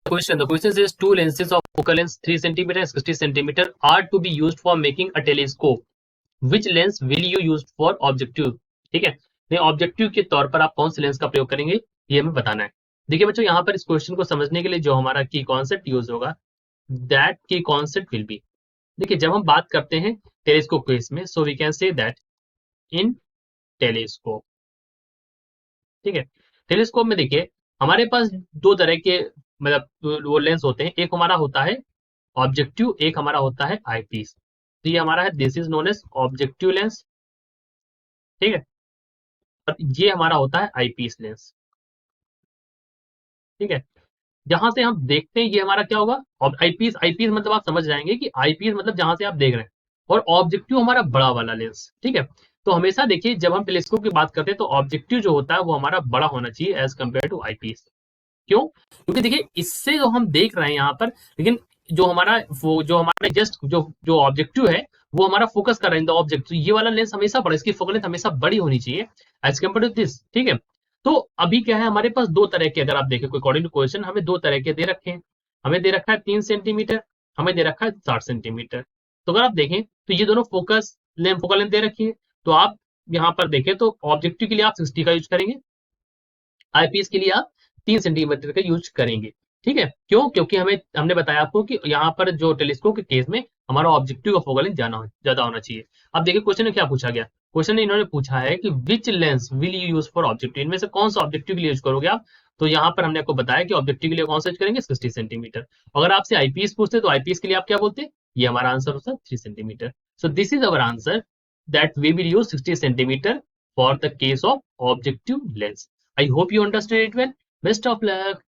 The question says two lenses of focal length 3 cm and 60 cm are to be used for making a telescope. Which lens will you use for objective? ठीक है, नहीं objective के तौर पर आप कौन से लेंस का प्रयोग करेंगे ये हमें बताना है। देखिए बच्चों, यहाँ पर इस क्वेश्चन को समझने के लिए जो हमारा की कॉन्सेप्ट यूज होगा, that key concept will be, देखिए जब हम बात करते हैं टेलीस्कोप केस में, so we can say that in telescope, ठीक है। टेलीस्कोप में देखिए हमारे पास दो तरह के मतलब वो लेंस होते हैं, एक हमारा होता है ऑब्जेक्टिव, एक हमारा होता है आईपीस। तो ये हमारा है, this is known as objective lens, ठीक है, और ये हमारा होता है आईपीस लेंस, ठीक है। जहां से हम देखते हैं ये हमारा क्या होगा, आईपीस। आईपीस मतलब आप समझ जाएंगे कि आईपीस मतलब जहां से आप देख रहे हैं, और ऑब्जेक्टिव हमारा बड़ा वाला लेंस, ठीक है। तो हमेशा देखिए जब हम टेलीस्कोप की बात करते हैं तो ऑब्जेक्टिव जो होता है वो हमारा बड़ा होना चाहिए एज कम्पेयर टू आईपीस। क्यों? क्योंकि देखिए इससे जो हम देख रहे हैं यहाँ पर, लेकिन जो हमारा वो जो हमारा जस्ट जो जो ऑब्जेक्टिव है वो हमारा फोकस कर रहा है ऑब्जेक्ट, तो ये वाला लेंस हमेशा बड़ा, इसकी फोकल लेंथ हमेशा बड़ी होनी चाहिए एज कम्पेयर टू दिस, ठीक है। तो अभी क्या है, हमारे पास दो तरह के, अगर आप देखें अकॉर्डिंग टू क्वेश्चन हमें दो तरह के दे रखे हैं। हमें दे रखा है 3 सेंटीमीटर, हमें दे रखा है 60 सेंटीमीटर। तो अगर आप देखें तो ये दोनों फोकल लेंथ दे रखी है। तो आप यहाँ पर देखें तो ऑब्जेक्टिव के लिए आप 60 का यूज करेंगे, आईपीएस के लिए आप 3 सेंटीमीटर का यूज करेंगे, ठीक है। क्यों? क्योंकि हमने बताया आपको कि यहाँ पर जो टेलीस्कोप के केस में हमारा ऑब्जेक्टिव का फोकल लेंथ ज्यादा होना चाहिए। अब देखिए क्वेश्चन में क्या पूछा गया, क्वेश्चन में इन्होंने पूछा है कि which lens will you use for objective, इनमें से कौन सा ऑब्जेक्टिव के लिए यूज करोगे आप। तो यहाँ पर हमने आपको बताया कि ऑब्जेक्टिव के लिए कौन सा यूज करेंगे, 60 सेंटीमीटर। अगर आपसे आईपीएस पूछते तो आईपीएस के लिए आप क्या बोलते, ये हमारा आंसर होता है 3 centimetre. So this is our answer that we will use 60 centimetre for the case of objective lens. I hope you understood it well. Best of luck.